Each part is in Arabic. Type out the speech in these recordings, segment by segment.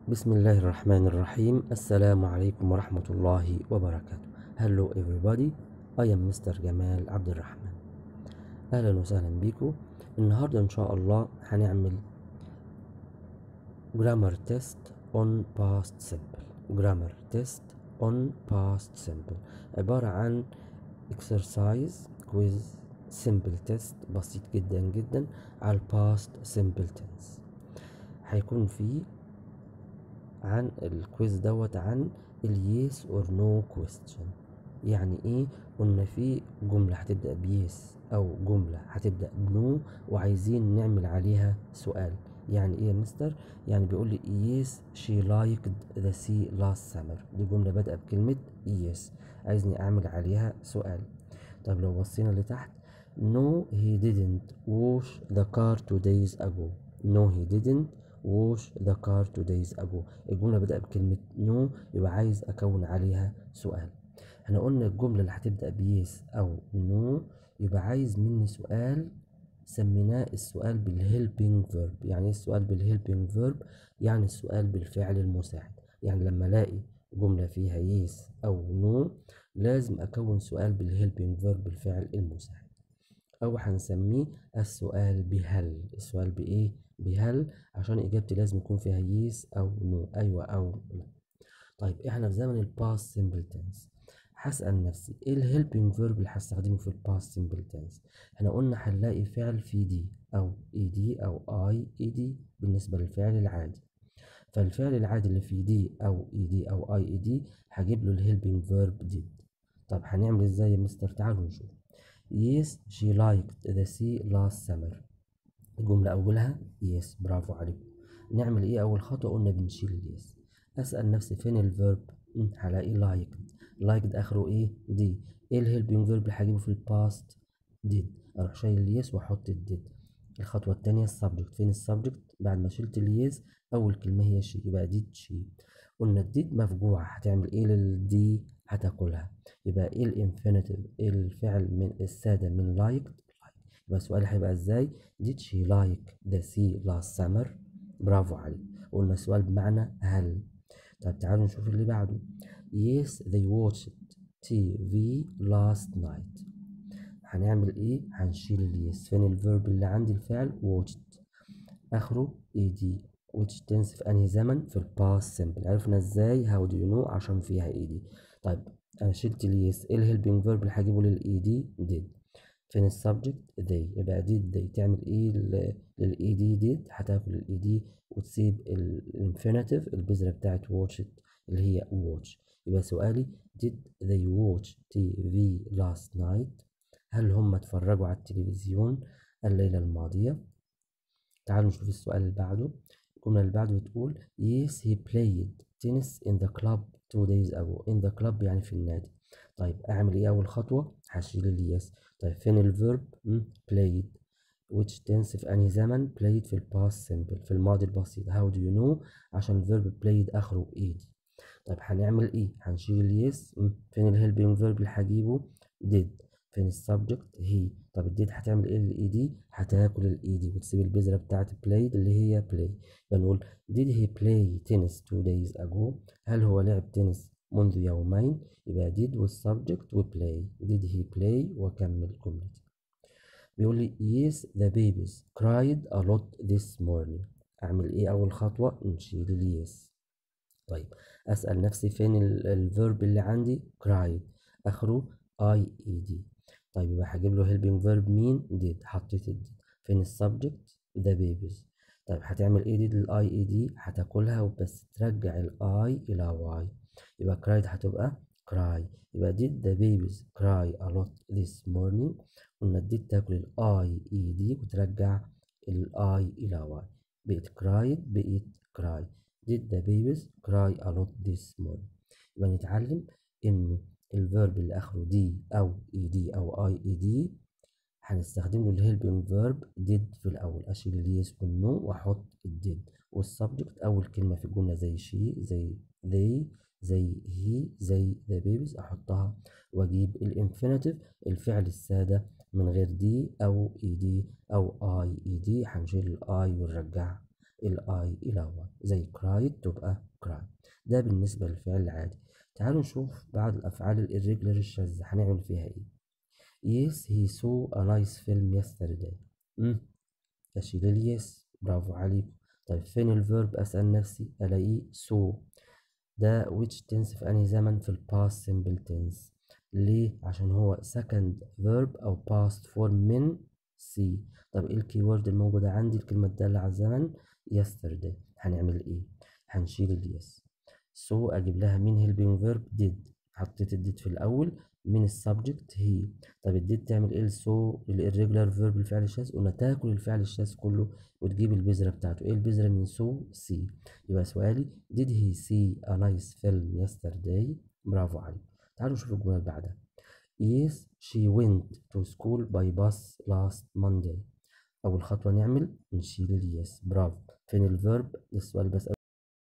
بسم الله الرحمن الرحيم. السلام عليكم ورحمة الله وبركاته. Hello everybody, I am Mr. جمال عبد الرحمن. أهلا وسهلا بيكم. النهاردة إن شاء الله هنعمل grammar test on past simple. grammar test on past simple عبارة عن exercise quiz simple test بسيط جدا جدا على past simple tense. هيكون فيه عن الكويز دوت عن اليس اور نو كويستشن. يعني ايه؟ قلنا في جملة هتبدأ بيس او جملة هتبدأ بنو وعايزين نعمل عليها سؤال. يعني ايه يا مستر؟ يعني بيقول لي يس شي لايكد ذا سي لاست سمر. دي جملة بادئة بكلمة يس، عايزني اعمل عليها سؤال. طب لو بصينا لتحت، no he didn't wash the car 2 days ago. no he didn't wash the car 2 days ago. الجملة بدأ بكلمة no، يبقى عايز أكون عليها سؤال. احنا قلنا الجملة اللي هتبدأ بيس أو no يبقى عايز مني سؤال، سميناه السؤال بالهيلبينج فيرب. يعني ايه السؤال بالهيلبينج فيرب؟ يعني السؤال بالفعل المساعد. يعني لما الاقي جملة فيها يس أو no لازم أكون سؤال بالهيلبينج فيرب بالفعل المساعد، أو هنسميه السؤال بهل. السؤال بإيه؟ بهل، عشان إجابتي لازم يكون فيها يس أو نو، أيوة أو لا. طيب إحنا في زمن الباست سيمبل تنس، هسأل نفسي إيه الهيلبينج فيرب اللي هستخدمه في الباست سيمبل تنس؟ إحنا قلنا هنلاقي فعل في دي أو إي دي أو أي إي دي بالنسبة للفعل العادي. فالفعل العادي اللي في دي أو إي دي أو أي إي دي هجيب له الهيلبينج فيرب ديد. طب هنعمل إزاي يا مستر؟ تعالوا نشوف. Yes she liked the sea last summer. الجملة أولها yes، برافو عليكم. نعمل إيه أول خطوة؟ قلنا بنشيل اليس. أسأل نفسي فين الفيرب؟ هلاقي liked. liked آخره إيه؟ دي. إيه الهيلبينج فيرب اللي هجيبه في الباست؟ did. أروح شايل اليس وأحط الديد. الخطوة التانية السبجكت. فين السبجكت؟ بعد ما شلت اليس أول كلمة هي شي، يبقى ديد شي. قلنا الديد مفجوعة، هتعمل إيه للدي؟ هتاكلها. يبقى إيه الانفينيتيف؟ الفعل من السادة من liked. يبقى السؤال هيبقى ازاي؟ did she like the sea last summer؟ برافو عليك. قلنا السؤال بمعنى هل. طب تعالوا نشوف اللي بعده. yes they watched TV last night. هنعمل ايه؟ هنشيل اليس. فين الفيرب اللي عندي؟ الفعل watched اخره ed which tense في انهي زمن؟ في الباست simple. عرفنا ازاي؟ how do you know؟ عشان فيها ed. طيب انا شلت اليس، ايه الهيلبينج فيرب اللي هجيبه للاي دي؟ did. فين السبجكت؟ they. يبقى did they تعمل ايه للاي دي؟ did هتاكل الاي دي وتسيب الانفينيتيف البذرة بتاعت watched اللي هي watch. يبقى سؤالي did they watch TV last night؟ هل هم اتفرجوا على التلفزيون الليلة الماضية؟ تعالوا نشوف السؤال اللي بعده. الجملة اللي بعده بتقول yes he played tennis in the club 2 days ago. in the club يعني في النادي. طيب اعمل ايه اول خطوة؟ هشيل اليس. طيب فين الفيرب؟ played which tense في انهي زمن؟ played في الباست simple في الماضي البسيط. how do you know؟ عشان الفيرب played اخره ed. طيب هنعمل ايه؟ هنشيل اليس. فين الهيلبينج فيرب اللي هجيبه؟ did. فين السبجكت؟ هي. طب الديد هتعمل ايه للاي دي؟ هتاكل الاي دي وتسيب البذره بتاعت played اللي هي play. بنقول did he play tennis 2 days ago؟ هل هو لعب تنس منذ يومين؟ يبقى did والسبجكت وبلاي. did he play وكمل جملتي. بيقول لي yes the babies cried a lot this morning. اعمل ايه اول خطوه؟ نشيل اليس. طيب اسال نفسي فين الفيرب اللي عندي؟ cried اخره اي اي دي. طيب يبقى هجيب له helping verb مين؟ did. حطيت الديد. فين السبجكت؟ the babies. طيب هتعمل ايه دي للاي اي دي؟ هتاكلها وبس ترجع الاي الى واي. يبقى cried هتبقى cry. يبقى did the babies cry a lot this morning؟ قلنا did تاكل الاي اي دي وترجع الاي الى واي، بقت cried بقت cry. did the babies cry a lot this morning؟ يبقى نتعلم انه الفيرب اللي اخره دي او اي دي او اي اي دي هنستخدم له الهيلبينج فيرب did في الاول. اشيل اليس والنو واحط الديد. والسبجكت اول كلمه في الجمله زي شي زي they زي هي زي the babies احطها، واجيب الانفينيتيف الفعل الساده من غير دي او اي دي او اي اي دي. هنشيل الاي ونرجع I إلى Y، زي cried تبقى cry. ده بالنسبة للفعل العادي. تعالوا نشوف بعض الأفعال الirregular الشاذة هنعمل فيها إيه. Yes he saw a nice film yesterday. أشيل اليس، برافو عليكم. طيب فين الفيرب؟ أسأل نفسي ألاقيه saw. ده which tense في أنهي زمن؟ في past simple tense. ليه؟ عشان هو second verb أو past form من see. طب إيه الكيورد الموجودة عندي؟ الكلمة الدالة على الزمن yesterday. هنعمل إيه؟ هنشيل اليس. so أجيب لها مين helping verb؟ did. حطيت الديد في الأول. من السبجكت هي. طب الديد تعمل إيه؟ so الirregular verb الفعل الشاذ، قلنا تاكل الفعل الشاذ كله وتجيب البذرة بتاعته. إيه البذرة من so؟ see. يبقى سؤالي did he see a nice film yesterday؟ برافو عليك. تعالوا نشوف الجملة اللي بعدها. Yes she went to school by bus last Monday. أول خطوة نشيل اليس. برافو. فين الفيرب؟ السؤال بسأله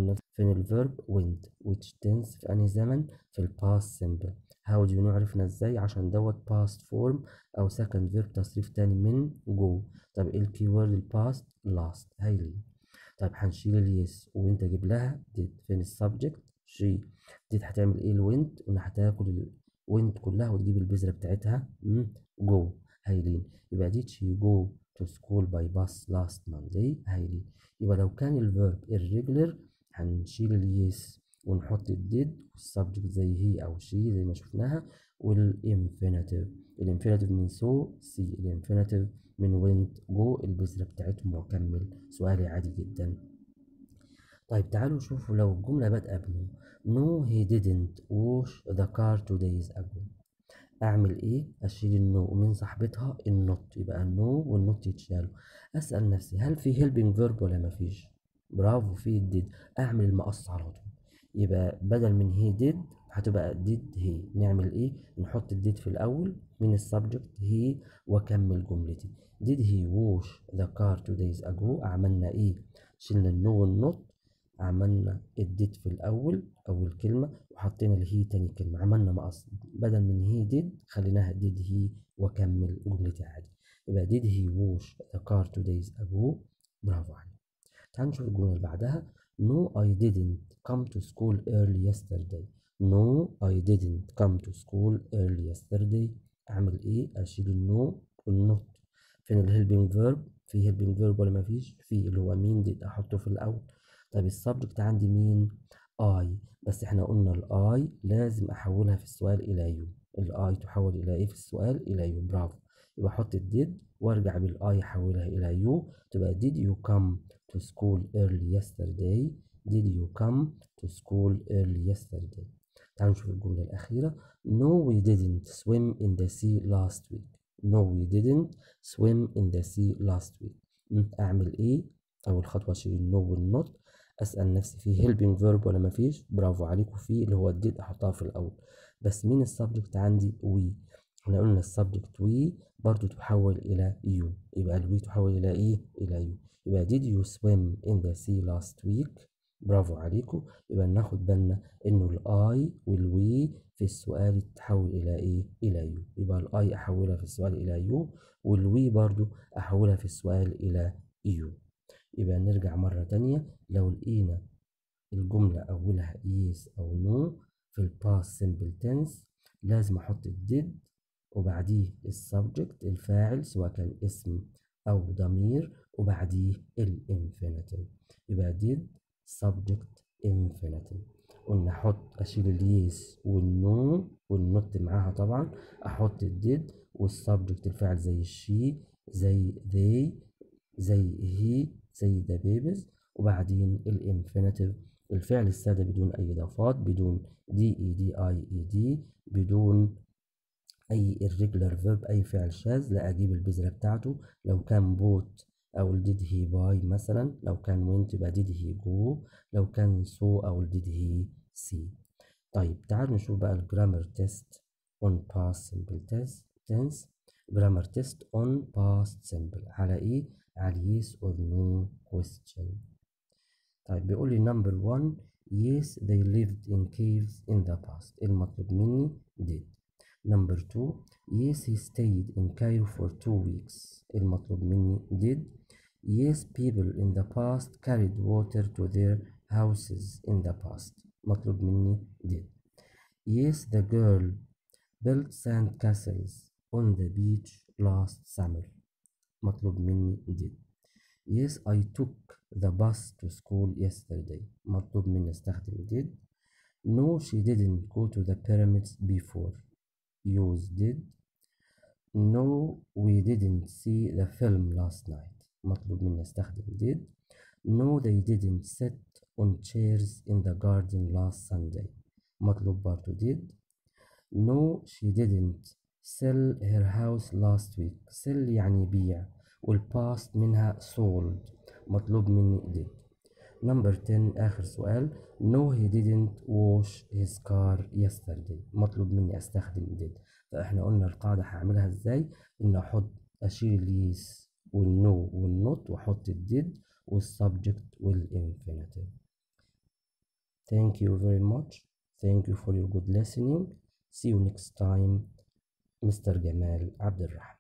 نفسي. فين الفيرب؟ went which tense في أنهي زمن؟ في past simple. how do you know؟ عرفنا ازاي؟ عشان دوت past form أو second verb تصريف تاني من go. طب ايه الكيورد؟ past last. هايلين. طيب هنشيل اليس وانت جيب لها did. فين السبجكت؟ شي. did هتعمل ايه؟ الوينت. قلنا هتاكل الوينت كلها وتجيب البذرة بتاعتها جو. هايلين. يبقى did she go to school by bus last Monday؟ هايلين. يبقى لو كان الفيرب irregular هنشيل اليس ونحط الديد والسبجكت زي هي او شي زي ما شفناها، والانفينيتيف. الانفينيتيف من سو سي، الانفينيتيف من وينت جو، البذرة بتاعتهم. واكمل سؤالي عادي جدا. طيب تعالوا شوفوا لو الجملة بادئة بنو. No he didn't wash the car 2 days ago. اعمل ايه؟ اشيل النو ومن صاحبتها النوت، يبقى النو والنوت يتشالوا. اسأل نفسي هل في helping verb ولا مفيش؟ برافو، في الديد. اعمل المقص على طول. يبقى بدل من هي did هتبقى did he. نعمل ايه؟ نحط الديد في الاول من السبجكت هي واكمل جملتي. did he wash the car 2 days ago؟ عملنا ايه؟ شلنا النو والنوت، عملنا الديد في الأول أول كلمة وحطينا الهي تاني كلمة، عملنا مقص. بدل من هي ديد خليناها ديد هي وأكمل جملتي عادي. يبقى did he wash the car 2 days ago؟ برافو عليك. تعال نشوف الجملة اللي بعدها. No I didn't come to school early yesterday. No I didn't come to school early yesterday. أعمل إيه؟ أشيل النو والنوت. فين الهيلبينج فيرب؟ في هيلبينج فيرب ولا مفيش؟ في، اللي هو مين ديد أحطه في الأول. طب السبجكت عندي مين؟ اي. بس احنا قلنا الاي لازم احولها في السؤال الى يو. الاي تحول الى ايه في السؤال؟ الى يو. برافو. يبقى احط الديد وارجع بالاي احولها الى يو، تبقى did you come to school early yesterday؟ did you come to school early yesterday؟ تعالوا نشوف الجملة الأخيرة. No we didn't swim in the sea last week. No we didn't swim in the sea last week. أعمل إيه؟ أول خطوة أشيل النو والنوت. أسأل نفسي في helping verb ولا مفيش؟ برافو عليكم، في، اللي هو did أحطها في الأول. بس مين السبجكت عندي؟ we. احنا قلنا السبجكت we برضو تحول إلى you، يبقى الوي تحول إلى إيه؟ إلى you. يبقى did you swim in the sea last week؟ برافو عليكم. يبقى ناخد بالنا إنه الآي والوي في السؤال تحول إلى إيه؟ إلى you. يبقى الآي أحولها في السؤال إلى you، والوي برضو أحولها في السؤال إلى you. يبقى نرجع مرة تانية. لو لقينا الجملة أولها yes أو no في الباست simple tense لازم أحط الديد وبعديه السبجكت الفاعل سواء كان اسم أو ضمير وبعديه الانفينيتيف. يبقى did subject infinitive. قلنا أشيل اليس والنو والنوت معاها طبعا، أحط الديد والسبجكت الفاعل زي الشي زي they زي هي زي the babies، وبعدين الانفينيتيف الفعل السادة بدون أي إضافات، بدون دي إي دي أي إي دي، بدون أي irregular verb أي فعل شاذ، لا أجيب البذرة بتاعته. لو كان بوت أو did he buy مثلا، لو كان went يبقى did he go، لو كان saw أو did he see. طيب تعالوا نشوف بقى الجرامر تيست on past simple tense. grammar test on past simple على إيه؟ على yes or no question. طيب بيقول لي number 1 yes they lived in caves in the past. المطلوب مني did. number 2 yes he stayed in Cairo for 2 weeks. المطلوب مني did. Yes, people in the past carried water to their houses in the past. مطلوب مني did. Yes, the girl built sand castles on the beach last summer. مطلوب مني did. Yes, I took the bus to school yesterday. مطلوب مني استخدم did. No, she didn't go to the pyramids before. Use did. No, we didn't see the film last night. مطلوب مني استخدم did. No, they didn't sit on chairs in the garden last Sunday. مطلوب برضو did. No, she didn't sell her house last week. sell يعني بيع والpast منها sold. مطلوب مني did. Number 10 آخر سؤال. No, he didn't wash his car yesterday. مطلوب مني أستخدم did. فإحنا قلنا القاعدة هعملها إزاي؟ إن أحط أشيل اليس والنو والنوت وأحط الديد والسبجكت والinfinitive. Thank you very much. Thank you for your good listening. See you next time. Mr. Gamal Abdulrahman.